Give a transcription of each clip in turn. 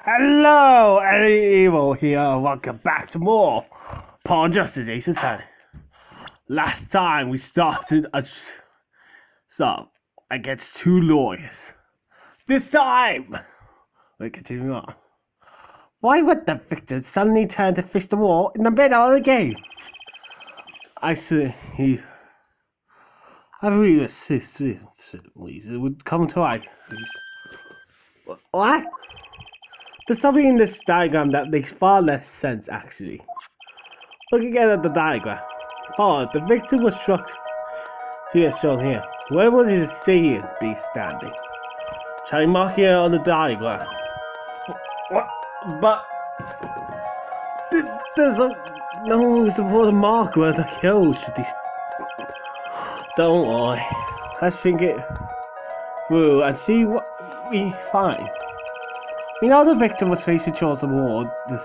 Hello, Eddie Evil here. Welcome back to more Paul Justice Ace Attorney. Last time we started a sub against two lawyers. This time we continue on. Why would the victor suddenly turn to fish the wall in the middle of the game? I see. I really it would come to light. What? There's something in this diagram that makes far less sense, actually. Look again at the diagram. Oh, the victim was struck here, shown here. Where would his assailant be standing? Shall I mark here on the diagram? What? But there's no supposed to mark where the kill should be. Don't worry. Let's think it through and see what we find. We know the victim was facing towards the wall the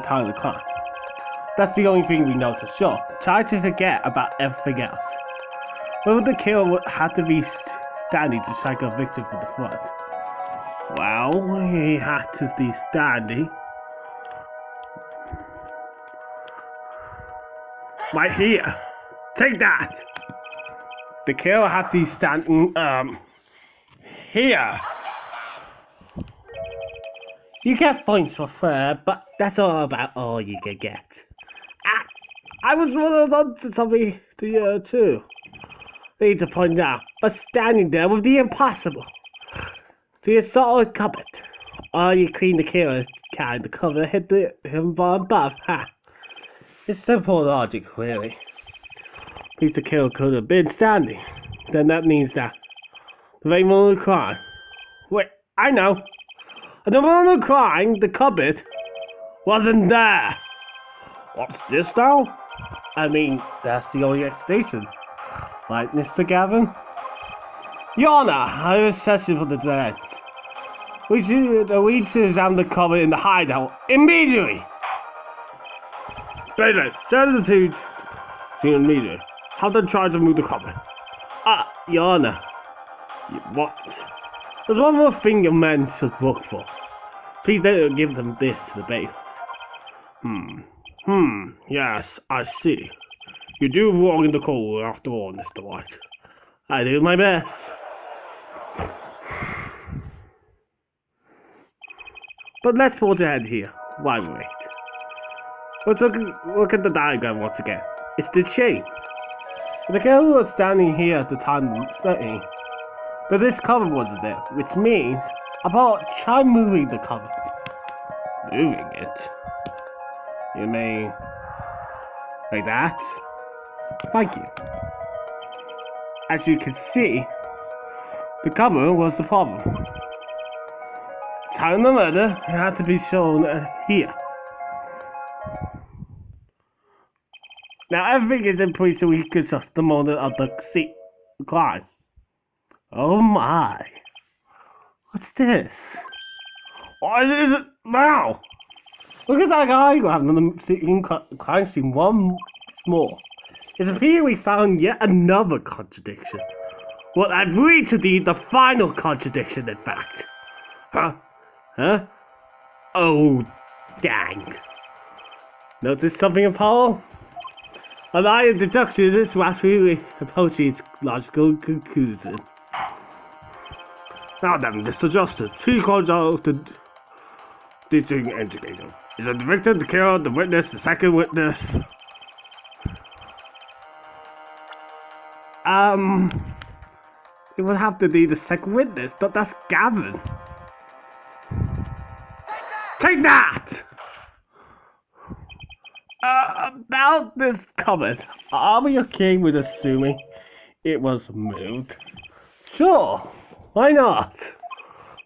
time of the crime. That's the only thing we know for sure. Try to forget about everything else. Where would the killer have to be standing to strike a victim from the front? Well, he had to be standing right here. Take that! The killer had to be standing, here. You get points for fair, but that's about all you can get. I was on to something to you too. Need to point out, but standing there would be impossible. So you solid cupboard. Or you clean the killer carrying the cover, hit him from above. Ha! It's simple logic, really. If the killer could have been standing, then that means that the rainbow of the crime. Wait, I know. At the moment of crime, the cupboard wasn't there. What's this now? I mean, that's the only explanation. Right, Mr. Gavin? Your Honor, I have a session for the defense. We should examine the cupboard in the hideout immediately. Bailiff, send the two to immediately. Have them try to move the cupboard. Your Honor. What? There's one more thing your men should look for. Please don't give them this to the bailiff. Yes, I see. You do wrong in the call after all, Mr. White. I do my best. But let's put it ahead here. Why wait? Let's look at the diagram once again. It's the chain. The girl was standing here at the time of studying. But this cover wasn't there, which means try moving the cover. Moving it? You mean like that? Thank you. As you can see, the cover was the problem. Time of the murder had to be shown here. Now everything is in place so we can just the moment of the crime. Oh my! What's this? What is it now? Look at that guy grabbing on the crime scene once more. It's appearing we found yet another contradiction. What I believe to be the final contradiction, in fact. Huh? Oh, dang. Notice something, Apollo? A line of deduction is rapidly approaching its logical conclusion. Now then, Mr. Justice, please call out the teaching indicator. Is it the victim, the killer, the witness, the second witness? It would have to be the second witness, but that's Gavin. Take that! About this cupboard, are we okay with assuming it was moved? Sure, why not?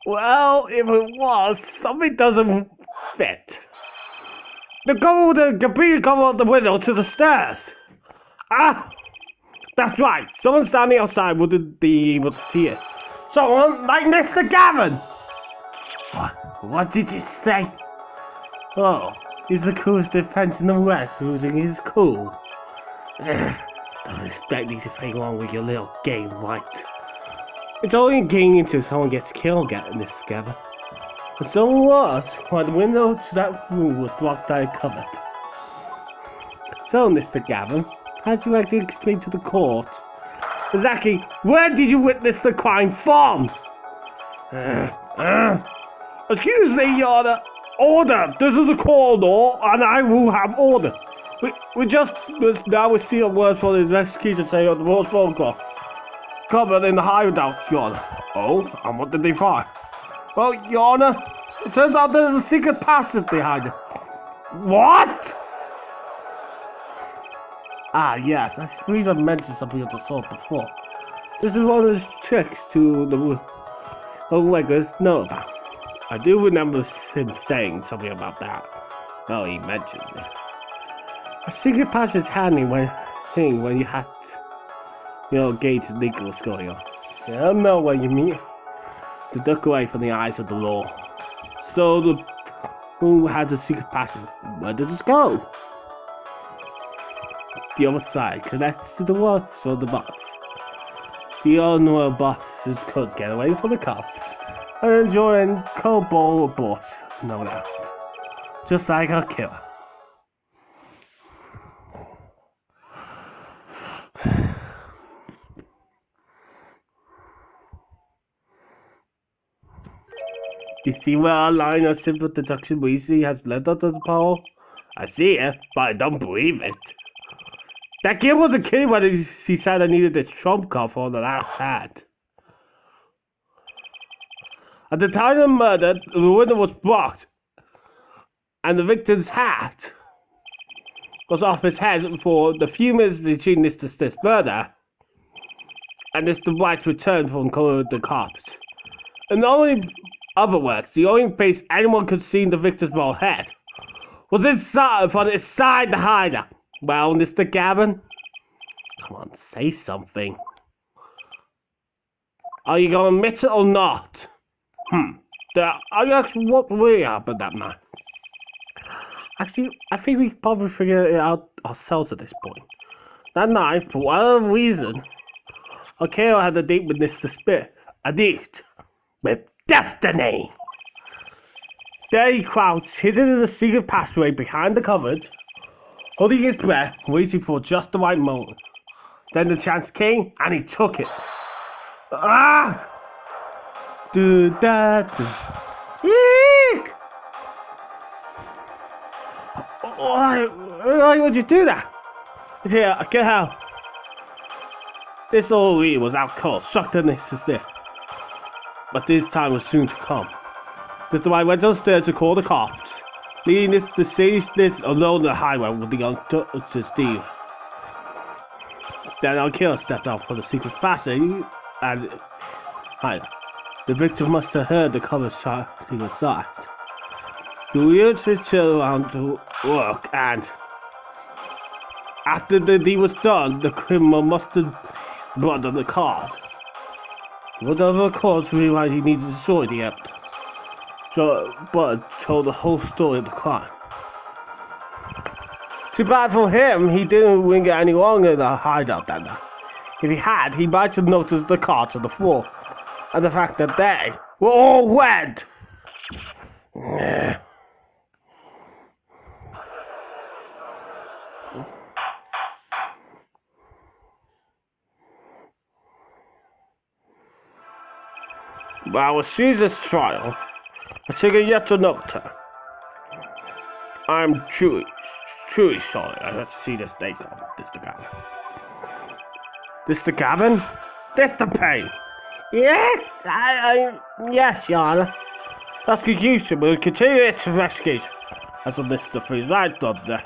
Well, if it was, something doesn't fit. The completely cover of the window to the stairs. That's right. Someone standing outside wouldn't be able to see it. Someone like Mr. Gavin. What did you say? Oh, he's the coolest defense in the West, losing his cool. Don't expect me to play along with your little game, right? It's only a game until someone gets killed getting this together. And so it was, while the window to that room was blocked by a cupboard. So, Mr. Gavin, how do you like to explain to the court? Exactly, where did you witness the crime from? Excuse me, Your Honor. Order! This is a corridor, and I will have order. We just now receive words for the investigation say on the most phone call. Covered in the hideout, Your Honor. Oh, and what did they find? Well, Your Honor, it turns out there's a secret passage behind it. What? Ah, yes, I believe I mentioned something of the sort before. This is one of those tricks to the regulars know about. I do remember him saying something about that. Well, he mentioned it. A secret passage is handy when you have to, gauge legal what's going on. You don't know what you mean. To duck away from the eyes of the law. So, who has a secret passage? Where does it go? The other side connects to the works of the box. The owner of bosses could get away from the cops and enjoy a cold bowl of boss, no doubt. Just like a killer. You see where our line of simple deduction we see has led us to the power? I see it, but I don't believe it. That kid wasn't kidding when she said I needed this trump card for the last hat. At the time of the murder, the window was blocked, and the victim's hat was off his head for the few minutes between this murder and Mr. White's return from the cops. In other words, the only place anyone could see the victim's bald head was inside the hideout. Well, Mr. Gavin, come on, say something. Are you gonna admit it or not? Are you actually what really happened that night? Actually, I think we probably figured it out ourselves at this point. That night, for whatever reason, Akeo had a date with Mr. Spirit. A date with destiny. There he crouched, hidden in the secret passageway behind the cupboard, holding his breath, waiting for just the right moment. Then the chance came, and he took it. Ah! Eek! Why would you do that? Here, get help. This old Lee was out cold, shocked and this. But this time was soon to come. Mr. White went upstairs to call the cops, leaving the city alone on the highway with the unconscious Steve. Then Akira stepped out for the secret passage and the victim must have heard the cover shot to the side. He wheeled his chair around to work, and after the deed was done, the criminal must have blood on the card. Whatever cause realized he needed to destroy the act, but told the whole story of the crime. Too bad for him, he didn't linger any longer in the hideout that night. If he had, he might have noticed the cards on the floor, and the fact that they were all wed. Well, with Caesar's trial, I take it yet another turn. I'm truly sorry I had to see this day come, Mr. Gavin. Mr. Gavin? Mr. Payne! Yes, yes, Your Honor. Prosecution will continue its investigation. As of Mr. Freeze right up there.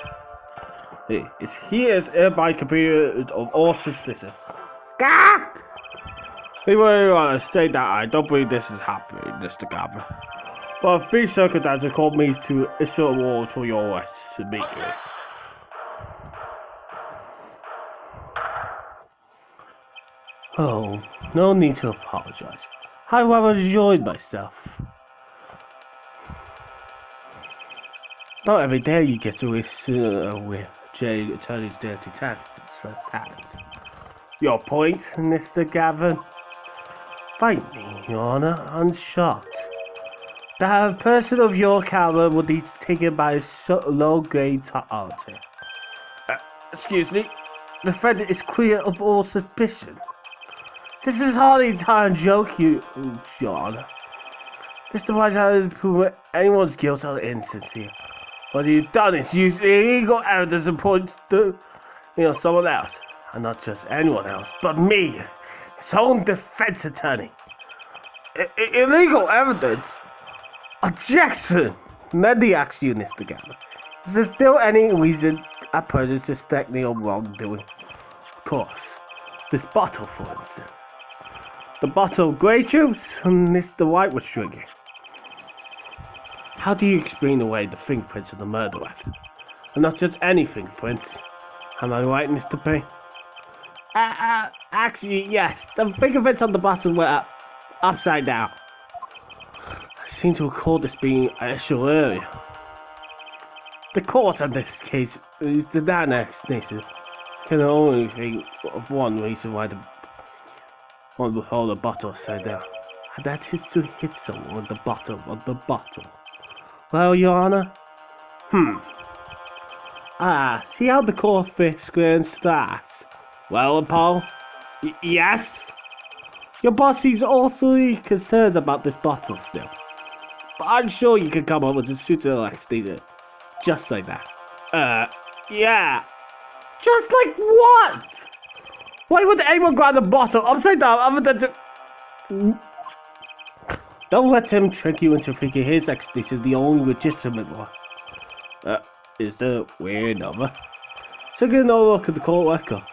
He is hereby convicted of all suspicion. Gah! We really want to say that I don't believe this is happening, Mr. Gavin. But three circumstances called me to issue a warrant for your arrest immediately. Oh, no need to apologize. I rather enjoyed myself. Not every day you get to listen with J. Attorney's dirty tactics first hand. Your point, Mr. Gavin? Fight me, Your Honor, unshot. The person of your caliber would be taken by low-grade authority. Excuse me. The defendant is clear of all suspicion. This is hardly a time joke, Your Honor. This device has proven anyone's guilt or innocence here. What you've done is use illegal evidence and point to, someone else. And not just anyone else, but me, his own defense attorney. Illegal evidence? Objection! Let me ask you, Mr. Gamma. Is there still any reason a person suspect me of wrongdoing? Of course. This bottle, for instance. The bottle of grey juice Mr. White was drinking. How do you explain away the fingerprints of the murder weapon? And not just any fingerprints. Am I right, Mr. P? Actually, yes. The fingerprints on the bottle were upside down. I seem to recall this being an issue earlier. The court in this case is the explanation. Can only think of one reason why one would hold the bottle upside down. And that is to hit someone with the bottom of the bottle. Well, Your Honor? See how the court fits square starts? Well, Paul? Yes? Your boss seems awfully concerned about this bottle still. But I'm sure you can come up with a suitable explanation. Just like that. Yeah. Just like what? Why would anyone grab the bottle upside down other than to... Don't let him trick you into thinking his explanation is the only legitimate one. Is there weird number? So get another look at the court record.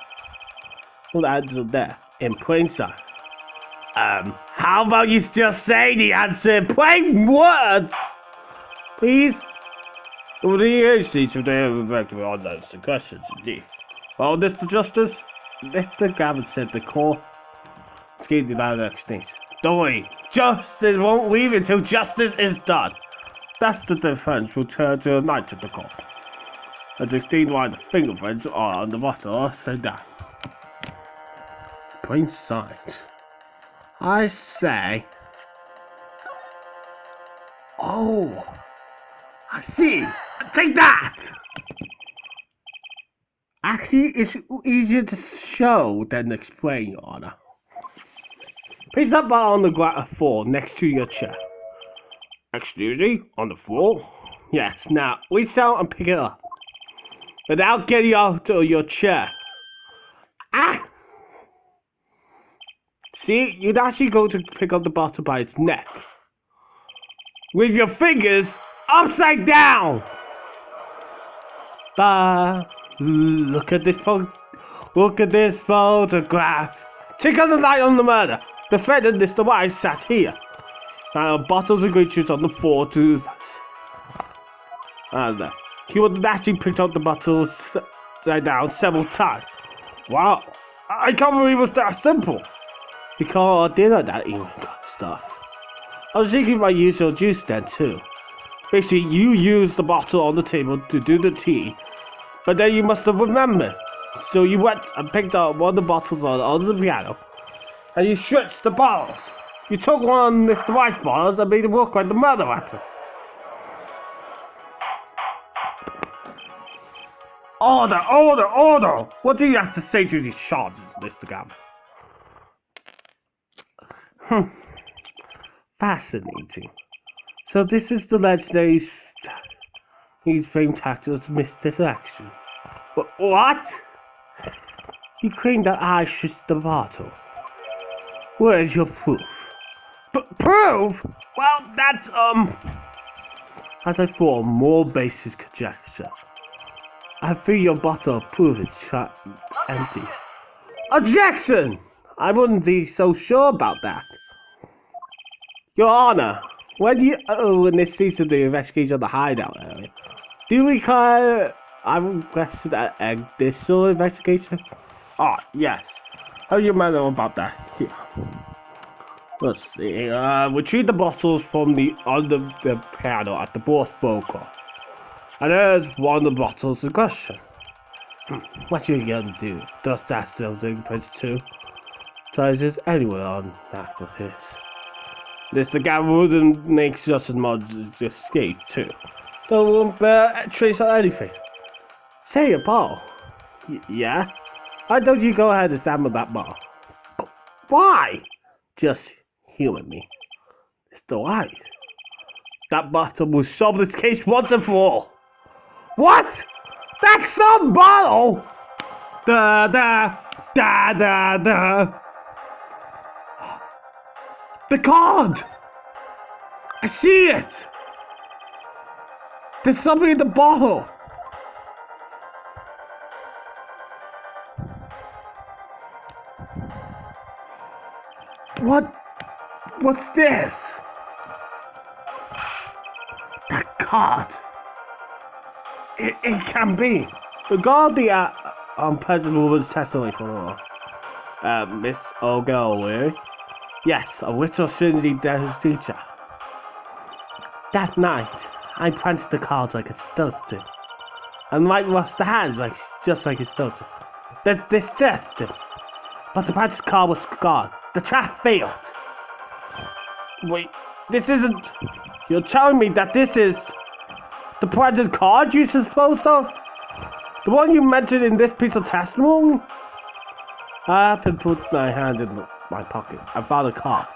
All the answers are there, in plain sight. How about you just say the answer in plain words? Please? Well, the agency today have back to answer the questions, indeed. Well, Mr. Justice, Mr. Gavin said the court gave you that explanation. Don't worry, justice won't leave until justice is done. That's the defense will turn to a night of the court. And to explain why the fingerprints are on the bottle upside down. Plain sight. I say. Oh, I see. Take that! Actually, it's easier to show than explain, Your Honor. Place that bottle on the floor next to your chair. Excuse me? On the floor? Yes, now reach out and pick it up. Without getting out of your chair. See, you'd actually go to pick up the bottle by its neck. With your fingers upside down! Look at this photograph. Check out the light on the murder. The defendant, Mr. White, sat here. Bottles of grape juice on the floor too. And he would have actually picked up the bottles upside down several times. Wow, I can't believe it was that simple. Because I did like that even stuff. I was thinking about using your juice then too. Basically, you used the bottle on the table to do the tea, but then you must have remembered. So you went and picked up one of the bottles on the piano, and you switched the bottles. You took one of Mr. White's bottles and made it look like the murder weapon. Order, order, order! What do you have to say to these charges, Mr. Gavin? Fascinating. So this is the legendary he's famed actor of misdirection. What? You claim that I switched the bottle. Where's your proof? Proof? Well, that's, as I thought, more basis conjecture. I feel your bottle of proof is empty. Objection! I wouldn't be so sure about that. Your Honor, when this ceased the investigation of the hideout area, do you recall I requested an additional investigation? Ah, yes. How do you know about that? Here. Let's see. Retrieve the bottles from under the piano at the boss vocal. And there's one of the bottles in question. What you gonna do? Does that still think Prince 2? Tries this anywhere on that of his. Mr. Gavin makes just as much escape too. Don't bear trace or anything. Say it, Paul. Yeah? Why don't you go ahead and stab that ball? Why? Just humor me. Mr. White. That bottle will solve this case once and for all. What? That's some bottle! Da da da da da. The card! I see it! There's something in the bottle! What's this? That card! It can be. Regard the unpleasant woman's testimony for Miss O'Galloway. Yes, a little Cindy Dennis teacher. That night, I planted the cards like it's supposed to. And Mike washed the hands just like it's supposed to. They searched him. But the planted card was gone. The trap failed. Wait, this isn't... You're telling me that this is... the planted card you supposed of? The one you mentioned in this piece of testimony? I happened to put my hand in my pocket. I found a card.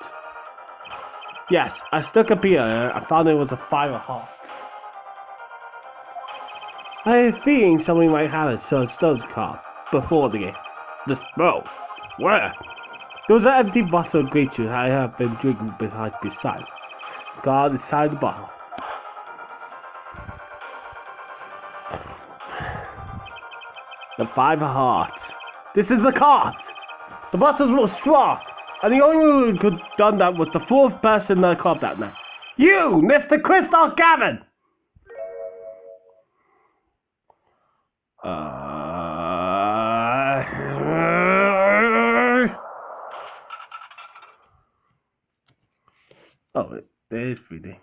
Yes, I stuck a beer and found it was a 5 of hearts. I had a feeling somebody might have it, so I stole the card before the game. The smells. Where? There was an empty bottle of grape juice I have been drinking beside. Card inside the bottle. The 5 of hearts. This is the card. The bottles were strong, and the only one who could have done that was the 4th person in the club that night. You, Mr. Christoph Gavin! Oh, there is 3D.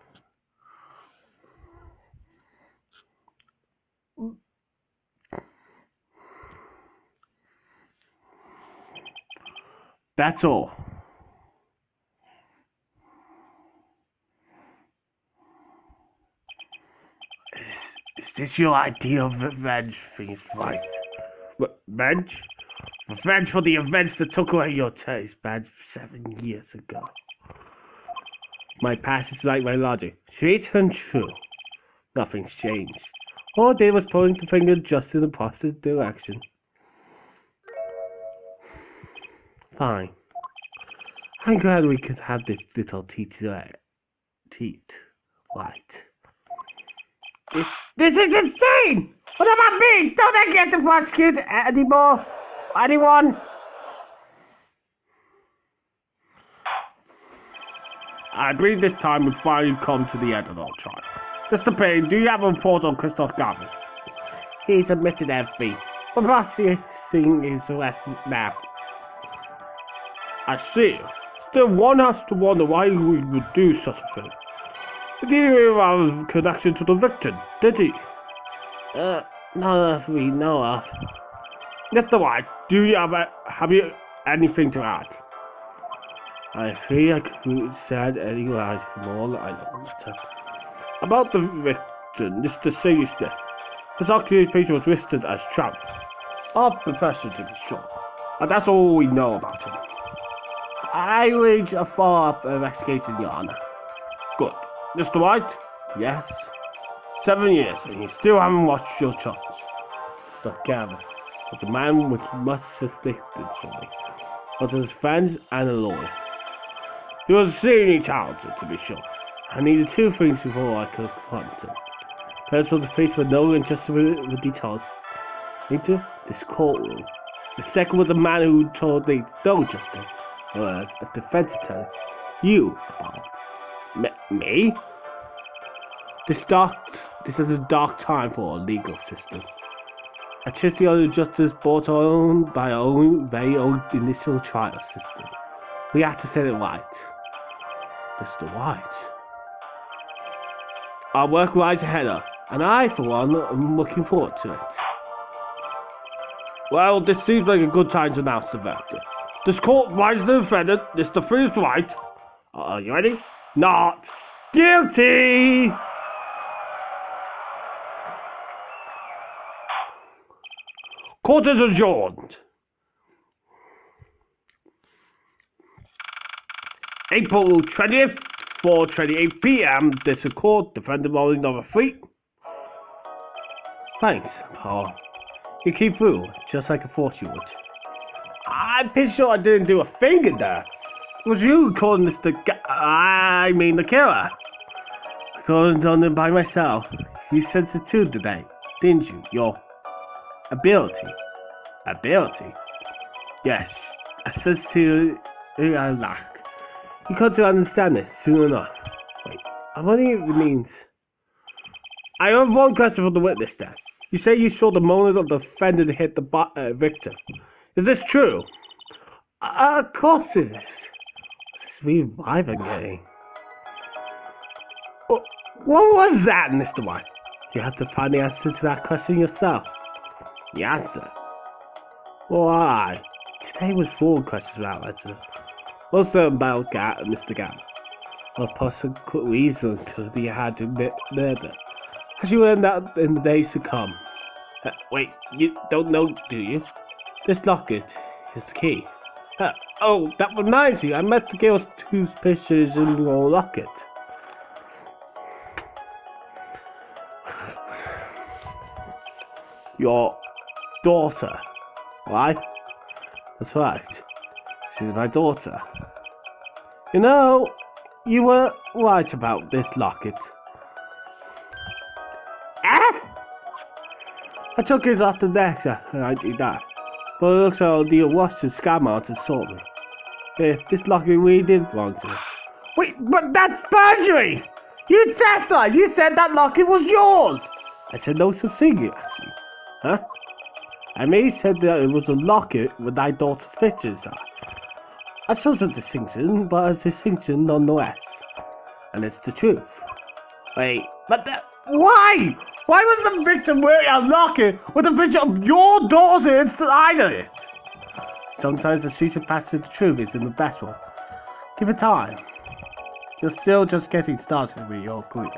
That's all. Is this your idea of revenge? Things right. Revenge? Revenge for the events that took away your taste badge 7 years ago. My past is like my logic. Straight and true. Nothing's changed. All I did was point the finger just in the positive direction. Fine. I'm glad we could have this little teeth right. This is insane! What about me? Don't I get to prosecute anymore? Anyone? I believe this time we've finally come to the end of our trial. Mr. Payne, do you have a report on Christoph Gavin? He's admitted everything. But prosecuting his arrest now. I see. Still, one has to wonder why we would do such a thing. Did he have a connection to the victim, did he? Not that we know of. Mr. White, do you have you anything to add? I think I could said anything more I don't matter. About the victim, Mr. Seriously. His occupation was listed as tramp. Our profession to be sure. And that's all we know about him. I wage a follow-up investigation, Your Honor. Good. Mr. White? Yes. 7 years, and you still haven't watched your chance. Mr. Gavin was a man with much assistance for me. Was his friend and a lawyer. He was extremely talented, to be sure. I needed 2 things before I could confront him. First was a face with no interest in details into this courtroom. The second was a man who told me no justice. A defense attorney. You, me? This is a dark time for our legal system. A trustee of justice brought on by our own very own initial trial system. We have to set it right. Mr. White. Our work lies ahead of, and I, for one, am looking forward to it. Well, this seems like a good time to announce the verdict. This court finds the defendant, Mr. White. Are you ready? not guilty. Court is adjourned. April 20th, 4:28 p.m. This is court. Defendant rolling number 3. Thanks, Paul. You came through, just like I thought you would. I'm pretty sure I didn't do a thing in there. It was you calling this the killer. I couldn't done it by myself. You sensed it too today, didn't you? Your ability. Ability? Yes, I sensed to I lack. You got to understand this soon enough. Wait, I wonder if it means... I have one question for the witness then. You say you saw the moans of the defendant hit the victim. Is this true? Of course it is. This reviving game. What was that, Mr. White? You have to find the answer to that question yourself. The answer? Why? Today was full of questions about answers. Also about Mr. Gam. What possible reason could he had to murder? As you learn that in the days to come. Wait, you don't know, do you? This locket is the key. Oh, that reminds me, I met the girl's 2 pictures in your locket. Your daughter, right? That's right. She's my daughter. You know, you were right about this locket. I took his off the next and I did that. But it looks like the watched the scam out and saw me. If this locket really did belong to me. Wait, but that's perjury! You testified! You said that locket was yours! I said no such thing, actually. Huh? I merely said that it was a locket with my daughter's pictures on. I chose a distinction, but a distinction nonetheless. And it's the truth. Wait, but why? Why was the victim wearing a locket with a picture of your daughter inside of it? Sometimes the secret path to the truth is in the best one. Give it time. You're still just getting started with your career.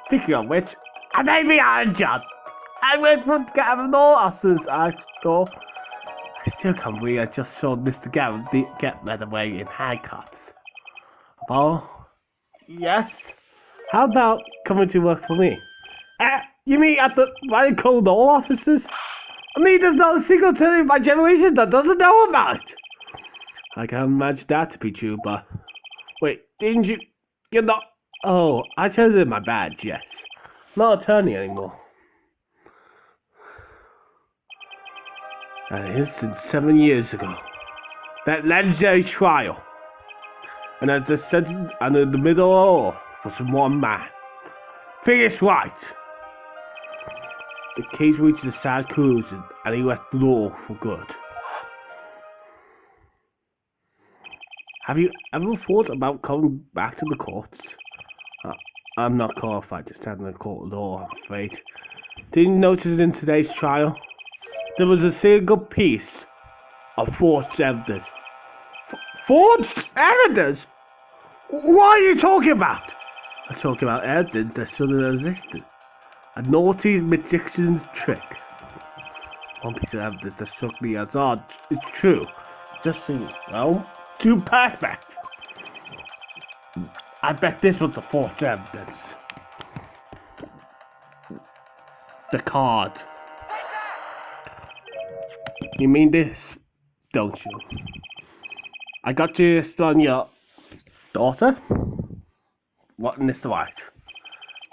Speaking of which, I may be out of job. I went from Gavin Lawson's door. I still can't believe I just saw Mr. Gavin get led away in handcuffs. Oh, yes? How about coming to work for me? You mean at the Ryan Cold Law offices? I mean, there's not a single person in my generation that doesn't know about it. I can imagine that to be true, but... Wait, didn't you... You're not... Oh, I chose it in my badge, yes. Not attorney anymore. That is since 7 years ago. That legendary trial. And at the center, and in the middle of all was one man. Phineas Wright. The case reached a sad conclusion, and he left the law for good. Have you ever thought about coming back to the courts? I'm not qualified to stand in the court of law, I'm afraid. Didn't you notice in today's trial? There was a single piece of forged evidence. Forged evidence? What are you talking about? I'm talking about evidence that shouldn't have existed. A naughty magician's trick. One piece of evidence that struck me as odd. It's true. Just seems, well, too perfect. I bet this was the forged evidence. The card. You mean this, don't you? I got you on your daughter? What, Mr. White?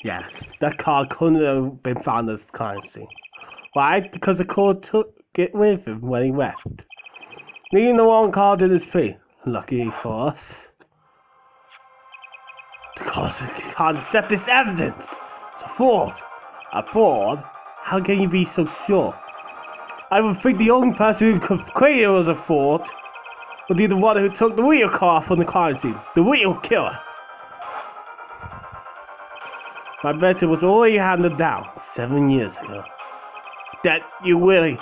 Yes, that card couldn't have been found as currency. Why? Because the court took it with him when he left. Leaving the wrong card in his feet. Lucky for us. Because he can't accept this evidence. It's a fraud. A fraud? How can you be so sure? I would think the only person who could claim it was a fraud would be the one who took the real card from the crime scene. The real killer. My bet it was already handed down 7 years ago. That you really...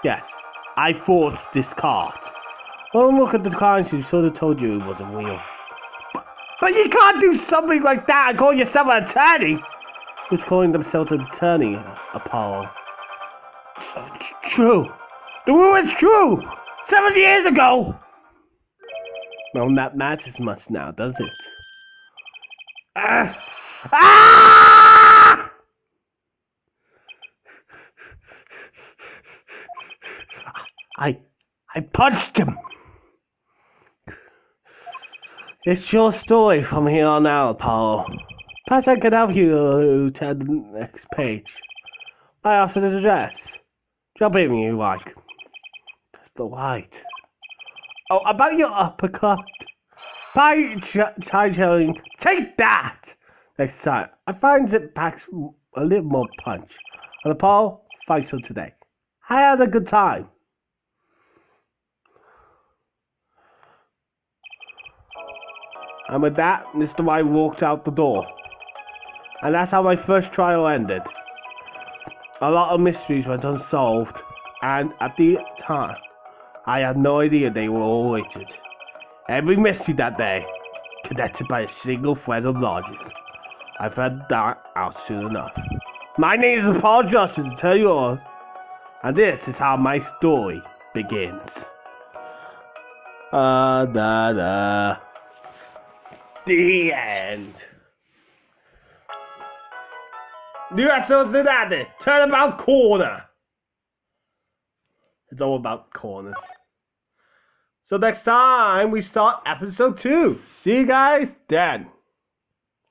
Yes, I forged this card. One look at the crime scene should have told you it wasn't real. But you can't do something like that and call yourself an attorney! Who's calling themselves an attorney, Apollo? So it's true! The rule is true! 70 years ago! Well, that matters much now, does it? Ah! I punched him! It's your story from here on out, Apollo. Perhaps I can help you to the next page. My officer's address. Drop in when you like. That's the white. Oh, about your uppercut. By time take that! Next time. I find it packs a little more punch. And Apollo, fight for today. I had a good time. And with that, Mr. White walked out the door. And that's how my first trial ended. A lot of mysteries went unsolved, and at the time, I had no idea they were all related. Every mystery that day, connected by a single thread of logic. I found that out soon enough. My name is Paul Johnson, to tell you all, and this is how my story begins. The end. New episodes in that Turnabout Corner. It's all about corners. So next time we start episode 2. See you guys then.